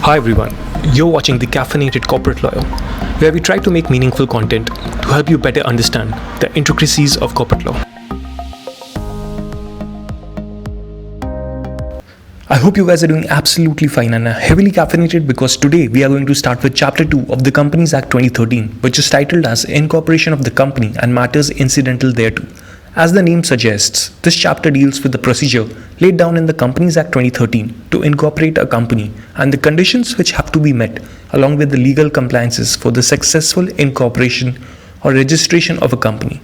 Hi everyone, you're watching The Caffeinated Corporate Lawyer, where we try to make meaningful content to help you better understand the intricacies of corporate law. I hope you guys are doing absolutely fine and are heavily caffeinated because today we are going to start with Chapter 2 of the Companies Act 2013, which is titled as Incorporation of the Company and Matters Incidental Thereto. As the name suggests, this chapter deals with the procedure laid down in the Companies Act 2013 to incorporate a company and the conditions which have to be met along with the legal compliances for the successful incorporation or registration of a company.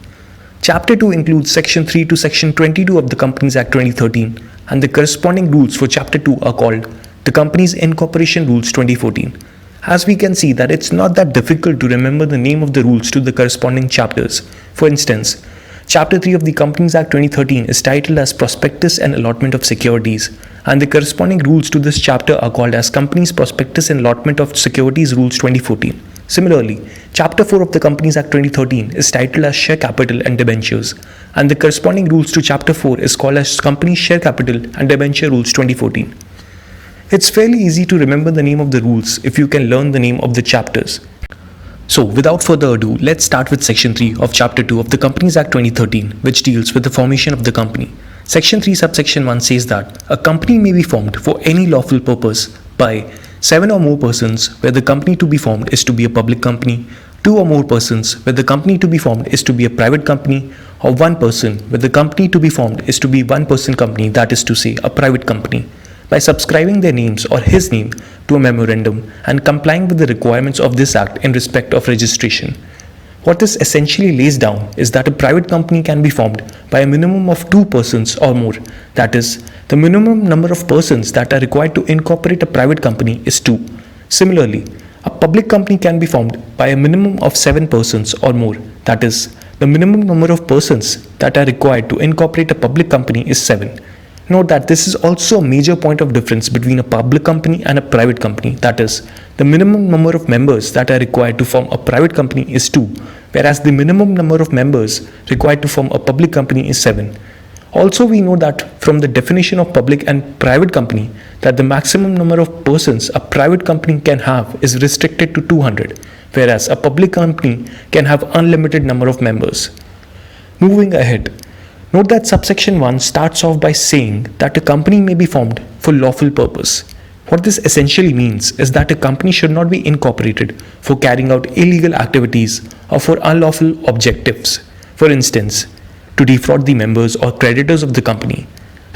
Chapter 2 includes Section 3 to Section 22 of the Companies Act 2013 and the corresponding rules for Chapter 2 are called the Companies Incorporation Rules 2014. As we can see that it's not that difficult to remember the name of the rules to the corresponding chapters. For instance, Chapter 3 of the Companies Act 2013 is titled as Prospectus and Allotment of Securities, and the corresponding rules to this chapter are called as Companies Prospectus and Allotment of Securities Rules 2014. Similarly, Chapter 4 of the Companies Act 2013 is titled as Share Capital and Debentures, and the corresponding rules to Chapter 4 is called as Companies Share Capital and Debenture Rules 2014. It's fairly easy to remember the name of the rules if you can learn the name of the chapters. So, without further ado, let's start with Section 3 of Chapter 2 of the Companies Act 2013, which deals with the formation of the company. Section 3 subsection 1 says that a company may be formed for any lawful purpose by 7 or more persons where the company to be formed is to be a public company, 2 or more persons where the company to be formed is to be a private company, or 1 person where the company to be formed is to be one-person company, that is to say, a private company, by subscribing their names or his name to a memorandum and complying with the requirements of this act in respect of registration. What this essentially lays down is that a private company can be formed by a minimum of 2 persons or more. That is, the minimum number of persons that are required to incorporate a private company is 2. Similarly, a public company can be formed by a minimum of 7 persons or more. That is, the minimum number of persons that are required to incorporate a public company is 7. Note that this is also a major point of difference between a public company and a private company. That is, the minimum number of members that are required to form a private company is 2, whereas the minimum number of members required to form a public company is 7. Also, we know that from the definition of public and private company that the maximum number of persons a private company can have is restricted to 200, whereas a public company can have unlimited number of members. Moving ahead, note that subsection 1 starts off by saying that a company may be formed for lawful purpose. What this essentially means is that a company should not be incorporated for carrying out illegal activities or for unlawful objectives. For instance, to defraud the members or creditors of the company.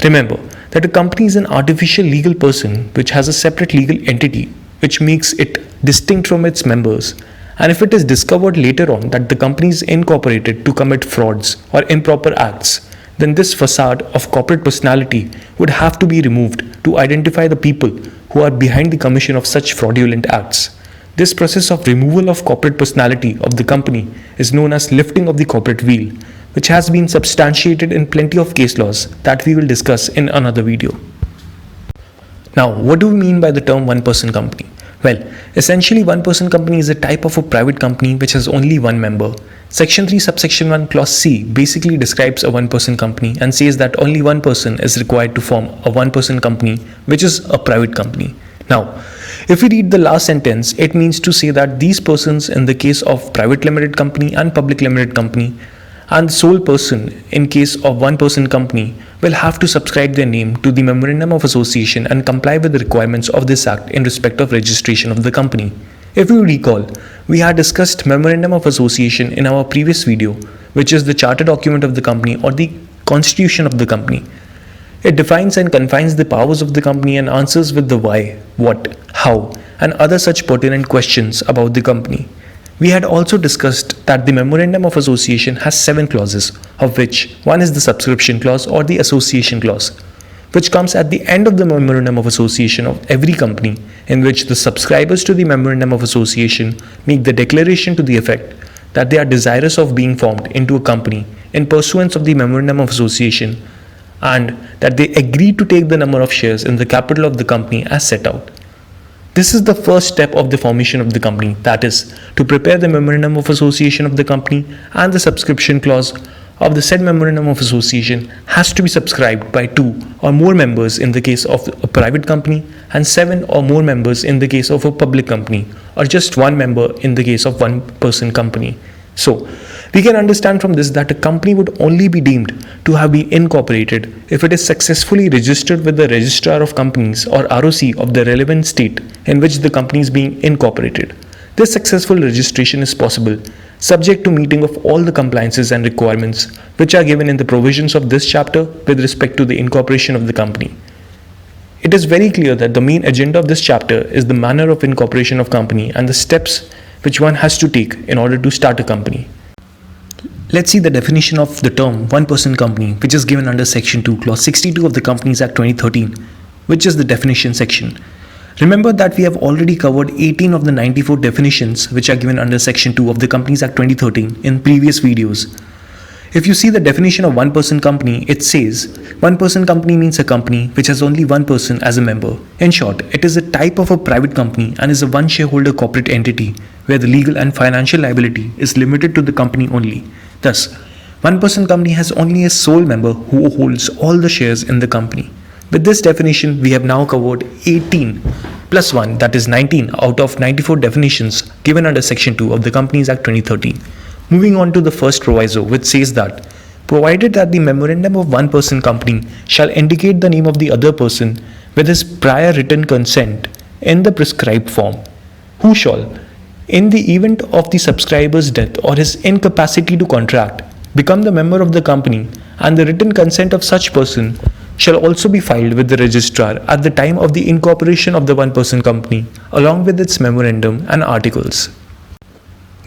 Remember that a company is an artificial legal person which has a separate legal entity which makes it distinct from its members. And if it is discovered later on that the company is incorporated to commit frauds or improper acts, then this facade of corporate personality would have to be removed to identify the people who are behind the commission of such fraudulent acts. This process of removal of corporate personality of the company is known as lifting of the corporate veil, which has been substantiated in plenty of case laws that we will discuss in another video. Now, what do we mean by the term one-person company? Well, essentially one-person company is a type of a private company which has only one member. Section 3 subsection 1 clause C basically describes a one-person company and says that only one person is required to form a one-person company which is a private company. Now, if we read the last sentence, it means to say that these persons in the case of private limited company and public limited company and the sole person in case of one-person company will have to subscribe their name to the Memorandum of Association and comply with the requirements of this act in respect of registration of the company. If you recall, we had discussed Memorandum of Association in our previous video, which is the charter document of the company or the constitution of the company. It defines and confines the powers of the company and answers with the why, what, how, and other such pertinent questions about the company. We had also discussed that the Memorandum of Association has 7 clauses, of which one is the subscription clause or the association clause, which comes at the end of the Memorandum of Association of every company, in which the subscribers to the Memorandum of Association make the declaration to the effect that they are desirous of being formed into a company in pursuance of the Memorandum of Association and that they agree to take the number of shares in the capital of the company as set out. This is the first step of the formation of the company, that is, to prepare the Memorandum of Association of the company and the subscription clause of the said memorandum of association has to be subscribed by 2 or more members in the case of a private company and 7 or more members in the case of a public company, or just 1 member in the case of one person company. So, we can understand from this that a company would only be deemed to have been incorporated if it is successfully registered with the Registrar of Companies or ROC of the relevant state in which the company is being incorporated. This successful registration is possible subject to meeting of all the compliances and requirements which are given in the provisions of this chapter with respect to the incorporation of the company. It is very clear that the main agenda of this chapter is the manner of incorporation of company and the steps which one has to take in order to start a company. Let's see the definition of the term one-person company, which is given under Section 2, Clause 62 of the Companies Act 2013, which is the definition section. Remember that we have already covered 18 of the 94 definitions which are given under Section 2 of the Companies Act 2013 in previous videos. If you see the definition of one-person company, it says one-person company means a company which has only one person as a member. In short, it is a type of a private company and is a one-shareholder corporate entity where the legal and financial liability is limited to the company only. Thus, one-person company has only a sole member who holds all the shares in the company. With this definition, we have now covered 18 plus 1, that is 19 out of 94 definitions given under Section 2 of the Companies Act 2013. Moving on to the first proviso, which says that, provided that the memorandum of one-person company shall indicate the name of the other person with his prior written consent in the prescribed form, who shall, in the event of the subscriber's death or his incapacity to contract, become the member of the company, and the written consent of such person shall also be filed with the registrar at the time of the incorporation of the one-person company, along with its memorandum and articles.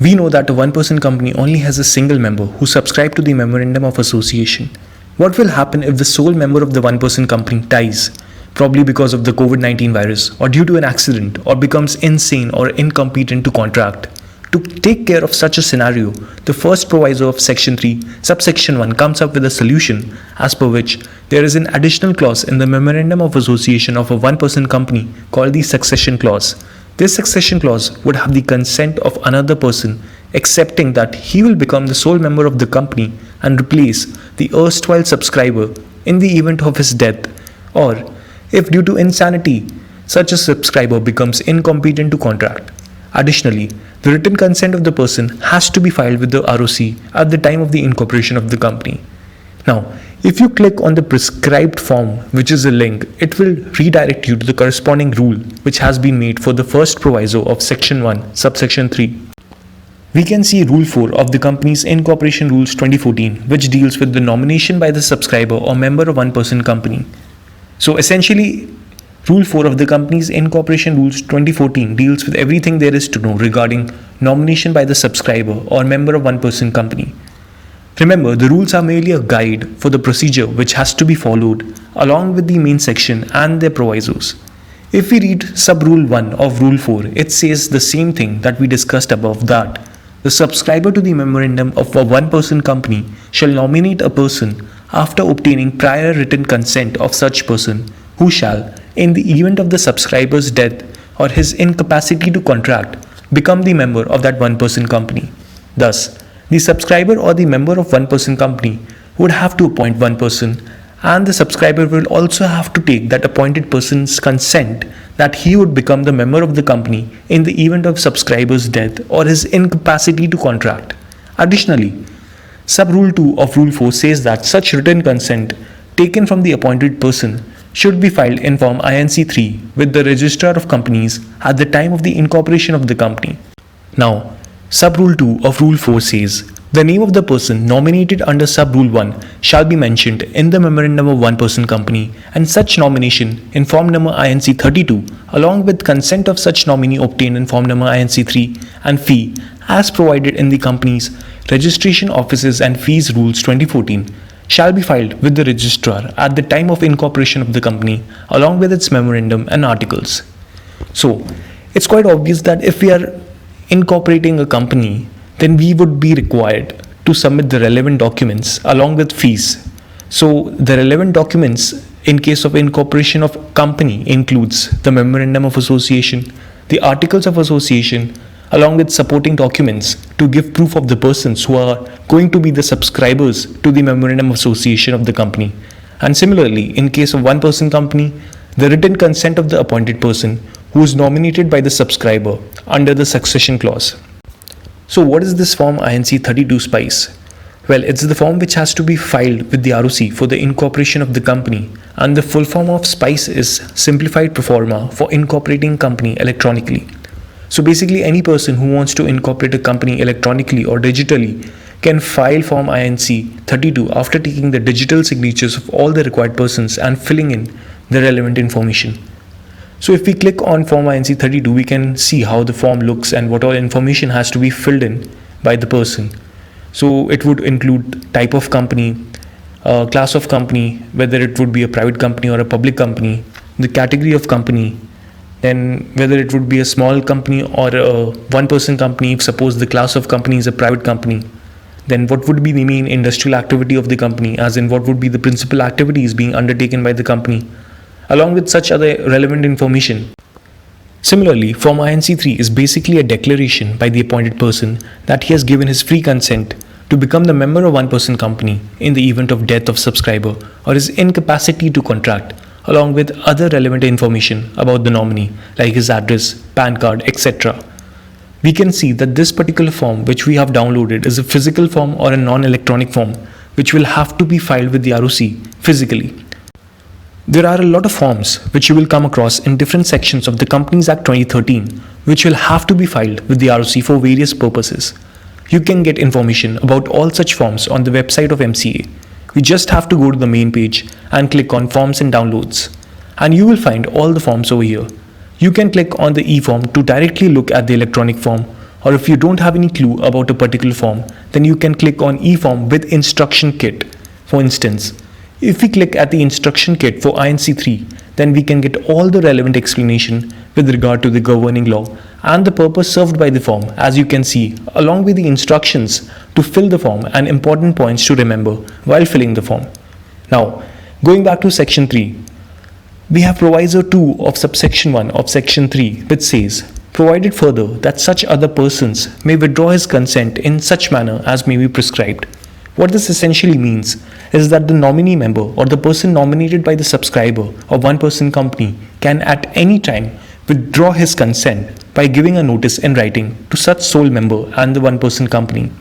We know that a one-person company only has a single member who subscribed to the memorandum of association. What will happen if the sole member of the one-person company dies, probably because of the COVID-19 virus or due to an accident, or becomes insane or incompetent to contract? To take care of such a scenario, the first proviso of Section 3, subsection 1 comes up with a solution as per which there is an additional clause in the memorandum of association of a one-person company called the succession clause. This succession clause would have the consent of another person accepting that he will become the sole member of the company and replace the erstwhile subscriber in the event of his death, or if due to insanity such a subscriber becomes incompetent to contract. Additionally, the written consent of the person has to be filed with the ROC at the time of the incorporation of the company. Now, if you click on the prescribed form, which is a link, it will redirect you to the corresponding rule which has been made for the first proviso of Section 1, subsection 3. We can see Rule 4 of the company's Incorporation Rules 2014, which deals with the nomination by the subscriber or member of one-person company. So essentially, Rule 4 of the company's Incorporation Rules 2014 deals with everything there is to know regarding nomination by the subscriber or member of one-person company. Remember, the rules are merely a guide for the procedure which has to be followed along with the main section and their provisos. If we read sub-rule 1 of Rule 4, it says the same thing that we discussed above, that the subscriber to the memorandum of a one-person company shall nominate a person after obtaining prior written consent of such person, who shall, in the event of the subscriber's death or his incapacity to contract, become the member of that one-person company. Thus, the subscriber or the member of one-person company would have to appoint one person, and the subscriber will also have to take that appointed person's consent that he would become the member of the company in the event of subscriber's death or his incapacity to contract. Additionally, sub-rule 2 of Rule 4 says that such written consent taken from the appointed person should be filed in Form INC 3 with the Registrar of Companies at the time of the incorporation of the company. Now, Sub-Rule 2 of Rule 4 says, the name of the person nominated under Sub-Rule 1 shall be mentioned in the memorandum of one-person company, and such nomination in Form number INC 32 along with consent of such nominee obtained in Form number INC 3 and fee as provided in the company's Registration Offices and Fees Rules 2014 shall be filed with the registrar at the time of incorporation of the company along with its memorandum and articles. So, it's quite obvious that if we are incorporating a company, then we would be required to submit the relevant documents along with fees. So, the relevant documents in case of incorporation of company includes the memorandum of association, the articles of association, along with supporting documents to give proof of the persons who are going to be the subscribers to the memorandum of association of the company. And similarly, in case of one person company, the written consent of the appointed person who is nominated by the subscriber under the succession clause. So what is this form INC 32 SPICE? Well, it's the form which has to be filed with the ROC for the incorporation of the company, and the full form of SPICE is Simplified Proforma for Incorporating Company Electronically. So basically, any person who wants to incorporate a company electronically or digitally can file form INC 32 after taking the digital signatures of all the required persons and filling in the relevant information. So if we click on form INC 32, we can see how the form looks and what all information has to be filled in by the person. So it would include type of company, class of company, whether it would be a private company or a public company, the category of company, then whether it would be a small company or a one-person company, if suppose the class of company is a private company, then what would be the main industrial activity of the company, as in what would be the principal activities being undertaken by the company, along with such other relevant information. Similarly, Form INC 3 is basically a declaration by the appointed person that he has given his free consent to become the member of one-person company in the event of death of subscriber or his incapacity to contract, along with other relevant information about the nominee like his address, PAN card, etc. We can see that this particular form which we have downloaded is a physical form or a non-electronic form which will have to be filed with the ROC physically. There are a lot of forms which you will come across in different sections of the Companies Act 2013 which will have to be filed with the ROC for various purposes. You can get information about all such forms on the website of MCA. You just have to go to the main page and click on Forms and Downloads, and you will find all the forms over here. You can click on the e-form to directly look at the electronic form, or if you don't have any clue about a particular form, then you can click on e-form with instruction kit. For instance, if we click at the instruction kit for INC 3, then we can get all the relevant explanation with regard to the governing law and the purpose served by the form, as you can see, along with the instructions to fill the form and important points to remember while filling the form. Now, going back to section 3, we have proviso 2 of subsection 1 of section 3 which says, provided further that such other persons may withdraw his consent in such manner as may be prescribed. What this essentially means is that the nominee member or the person nominated by the subscriber of one-person company can at any time withdraw his consent by giving a notice in writing to such sole member and the one-person company.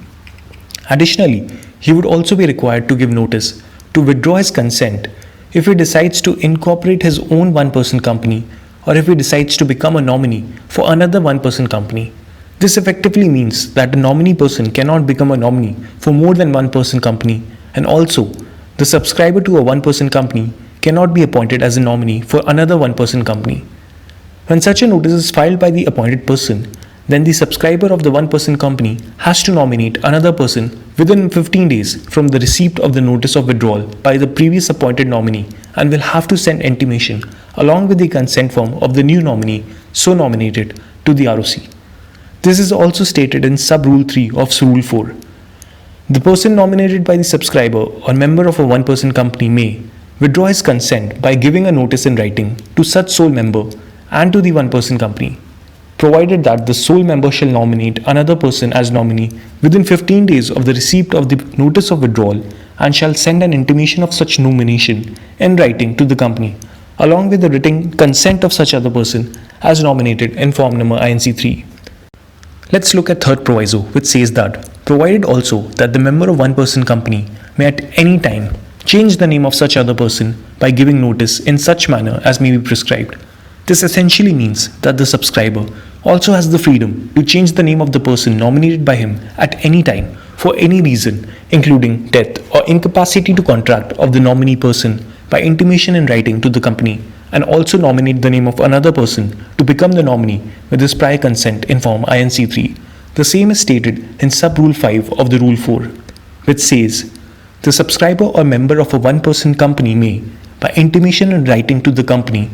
Additionally, he would also be required to give notice to withdraw his consent if he decides to incorporate his own one-person company or if he decides to become a nominee for another one-person company. This effectively means that the nominee person cannot become a nominee for more than one-person company, and also the subscriber to a one-person company cannot be appointed as a nominee for another one-person company. When such a notice is filed by the appointed person, then the subscriber of the one-person company has to nominate another person within 15 days from the receipt of the notice of withdrawal by the previous appointed nominee, and will have to send intimation along with the consent form of the new nominee so nominated to the ROC. This is also stated in sub-rule 3 of rule 4. The person nominated by the subscriber or member of a one-person company may withdraw his consent by giving a notice in writing to such sole member and to the one-person company, provided that the sole member shall nominate another person as nominee within 15 days of the receipt of the notice of withdrawal, and shall send an intimation of such nomination in writing to the company, along with the written consent of such other person as nominated in form number INC 3. Let's look at third proviso, which says that, provided also that the member of one-person company may at any time change the name of such other person by giving notice in such manner as may be prescribed. This essentially means that the subscriber also has the freedom to change the name of the person nominated by him at any time for any reason, including death or incapacity to contract of the nominee person by intimation in writing to the company, and also nominate the name of another person to become the nominee with his prior consent in form INC 3. The same is stated in sub-rule 5 of the rule 4, which says, the subscriber or member of a one-person company may, by intimation in writing to the company,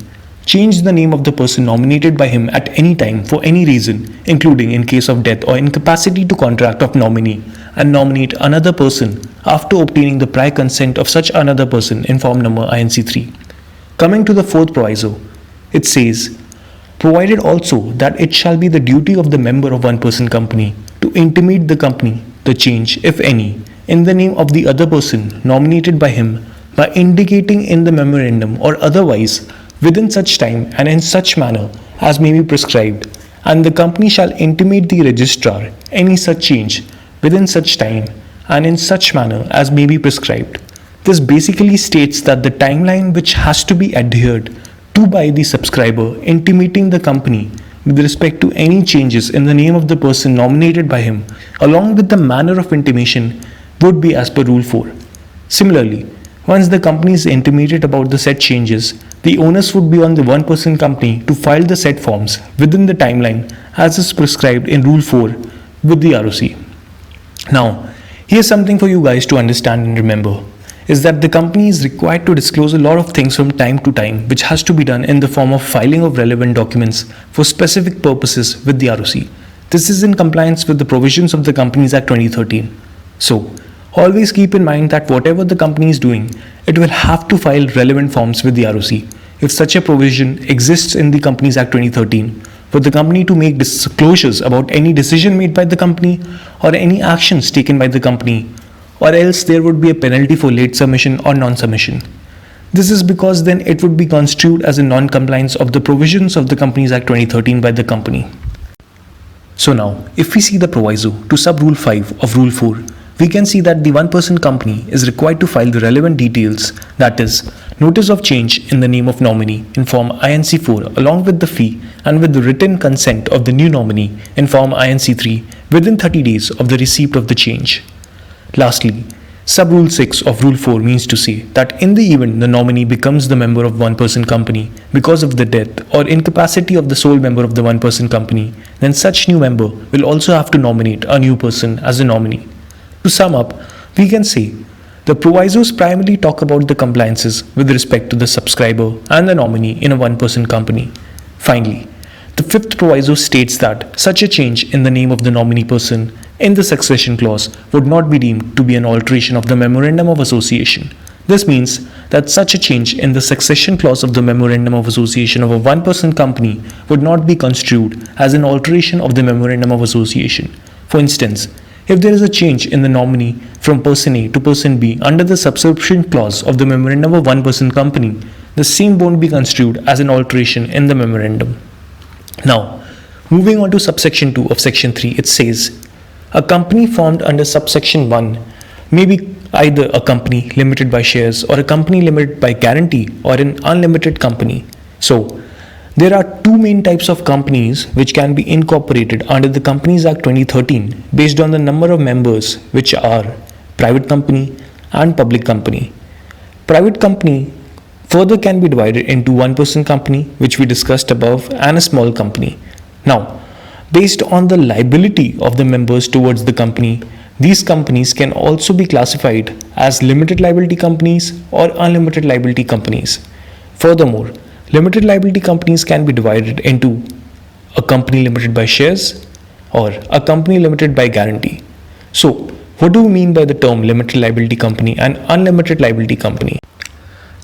change the name of the person nominated by him at any time for any reason, including in case of death or incapacity to contract of nominee, and nominate another person after obtaining the prior consent of such another person in form number INC 3. Coming to the fourth proviso, it says, provided also that it shall be the duty of the member of one person company to intimate the company the change, if any, in the name of the other person nominated by him by indicating in the memorandum or otherwise within such time and in such manner as may be prescribed, and the company shall intimate the registrar any such change within such time and in such manner as may be prescribed. This basically states that the timeline which has to be adhered to by the subscriber intimating the company with respect to any changes in the name of the person nominated by him, along with the manner of intimation, would be as per Rule 4. Similarly, once the company is intimated about the said changes, the onus would be on the one person company to file the said forms within the timeline as is prescribed in Rule 4 with the ROC. Now, here's something for you guys to understand and remember, is that the company is required to disclose a lot of things from time to time, which has to be done in the form of filing of relevant documents for specific purposes with the ROC. This is in compliance with the provisions of the Companies Act 2013. So, always keep in mind that whatever the company is doing, it will have to file relevant forms with the ROC. If such a provision exists in the Companies Act 2013, for the company to make disclosures about any decision made by the company or any actions taken by the company, or else there would be a penalty for late submission or non-submission. This is because then it would be construed as a non-compliance of the provisions of the Companies Act 2013 by the company. So now, if we see the proviso to sub-rule 5 of Rule 4, we can see that the one-person company is required to file the relevant details, that is, notice of change in the name of nominee in Form INC 4 along with the fee and with the written consent of the new nominee in Form INC 3 within 30 days of the receipt of the change. Lastly, Sub-Rule 6 of Rule 4 means to say that in the event the nominee becomes the member of one-person company because of the death or incapacity of the sole member of the one-person company, then such new member will also have to nominate a new person as a nominee. To sum up, we can say the provisos primarily talk about the compliances with respect to the subscriber and the nominee in a one-person company. Finally, the fifth proviso states that such a change in the name of the nominee person in the succession clause would not be deemed to be an alteration of the Memorandum of Association. This means that such a change in the succession clause of the Memorandum of Association of a one-person company would not be construed as an alteration of the Memorandum of Association. For instance, if there is a change in the nominee from person A to person B under the subscription clause of the Memorandum of one-person company, the same won't be construed as an alteration in the memorandum. Now, moving on to subsection 2 of section 3, it says, a company formed under subsection 1 may be either a company limited by shares or a company limited by guarantee or an unlimited company. So, there are two main types of companies which can be incorporated under the Companies Act 2013 based on the number of members, which are private company and public company. Private company further can be divided into one-person company, which we discussed above, and a small company. Now, based on the liability of the members towards the company, these companies can also be classified as limited liability companies or unlimited liability companies. Furthermore, limited liability companies can be divided into a company limited by shares or a company limited by guarantee. So, what do we mean by the term limited liability company and unlimited liability company?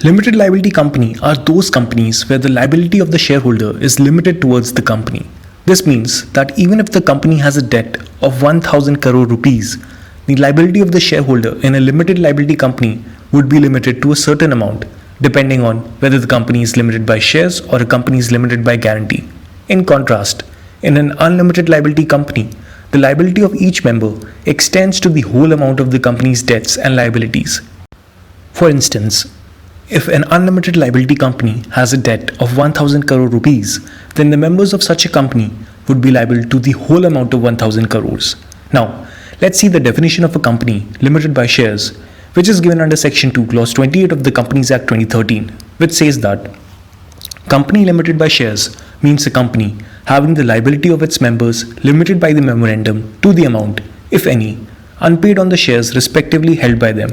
Limited liability company are those companies where the liability of the shareholder is limited towards the company. This means that even if the company has a debt of 1000 crore rupees, the liability of the shareholder in a limited liability company would be limited to a certain amount, depending on whether the company is limited by shares or a company is limited by guarantee. In contrast, in an unlimited liability company, the liability of each member extends to the whole amount of the company's debts and liabilities. For instance, if an unlimited liability company has a debt of 1000 crore rupees, then the members of such a company would be liable to the whole amount of 1000 crores. Now, let's see the definition of a company limited by shares, which is given under Section 2, Clause 28 of the Companies Act 2013, which says that company limited by shares means a company having the liability of its members limited by the memorandum to the amount, if any, unpaid on the shares respectively held by them.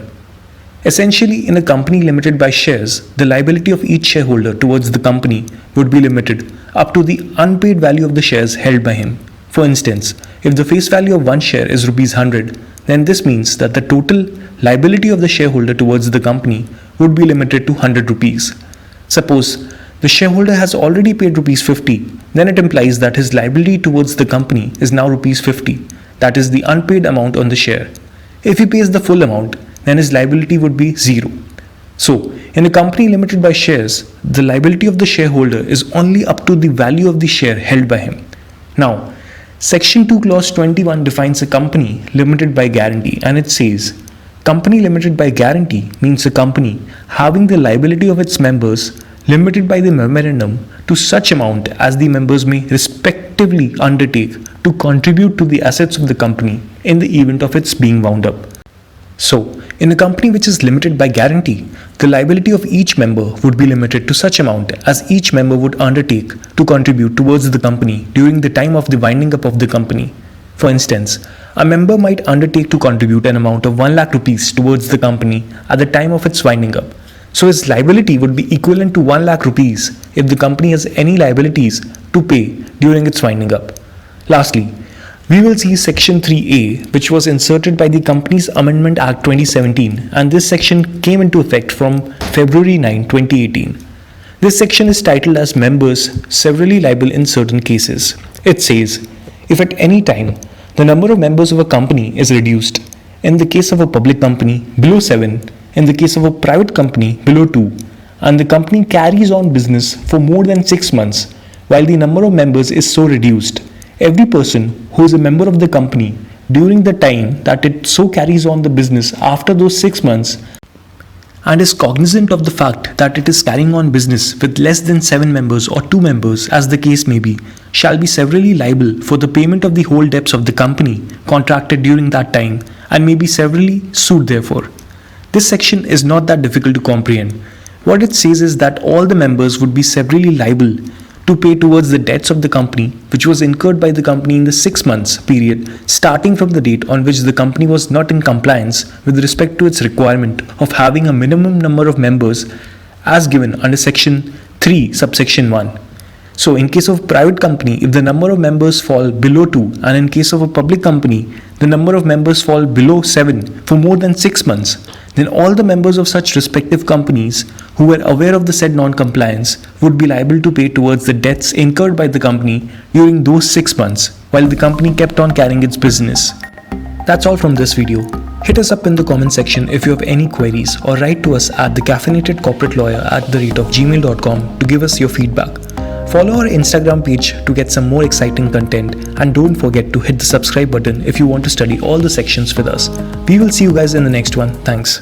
Essentially, in a company limited by shares, the liability of each shareholder towards the company would be limited up to the unpaid value of the shares held by him. For instance, if the face value of one share is Rs 100, then this means that the total liability of the shareholder towards the company would be limited to 100 rupees. Suppose the shareholder has already paid rupees 50, then it implies that his liability towards the company is now rupees 50, that is the unpaid amount on the share. If he pays the full amount, then his liability would be 0. So, in a company limited by shares, the liability of the shareholder is only up to the value of the share held by him. Now, Section 2 Clause 21 defines a company limited by guarantee, and it says, company limited by guarantee means a company having the liability of its members limited by the memorandum to such amount as the members may respectively undertake to contribute to the assets of the company in the event of its being wound up. So, in a company which is limited by guarantee, the liability of each member would be limited to such amount as each member would undertake to contribute towards the company during the time of the winding up of the company. For instance, a member might undertake to contribute an amount of 1 lakh rupees towards the company at the time of its winding up. So his liability would be equivalent to 1 lakh rupees if the company has any liabilities to pay during its winding up. Lastly, we will see Section 3A, which was inserted by the Companies Amendment Act 2017, and this section came into effect from February 9, 2018. This section is titled as Members Severally Liable in Certain Cases. It says, if at any time the number of members of a company is reduced, in the case of a public company below 7, in the case of a private company below 2, and the company carries on business for more than 6 months, while the number of members is so reduced, every person who is a member of the company during the time that it so carries on the business after those 6 months and is cognizant of the fact that it is carrying on business with less than 7 members or 2 members as the case may be, shall be severally liable for the payment of the whole debts of the company contracted during that time and may be severally sued therefore. This section is not that difficult to comprehend. What it says is that all the members would be severally liable to pay towards the debts of the company which was incurred by the company in the 6 months period starting from the date on which the company was not in compliance with respect to its requirement of having a minimum number of members as given under Section 3 subsection 1. So in case of a private company, if the number of members fall below 2, and in case of a public company, the number of members fall below 7 for more than 6 months, then all the members of such respective companies who were aware of the said non-compliance would be liable to pay towards the debts incurred by the company during those 6 months while the company kept on carrying its business. That's all from this video. Hit us up in the comment section if you have any queries, or write to us at thecaffeinatedcorporatelawyer@gmail.com to give us your feedback. Follow our Instagram page to get some more exciting content, and don't forget to hit the subscribe button if you want to study all the sections with us. We will see you guys in the next one. Thanks.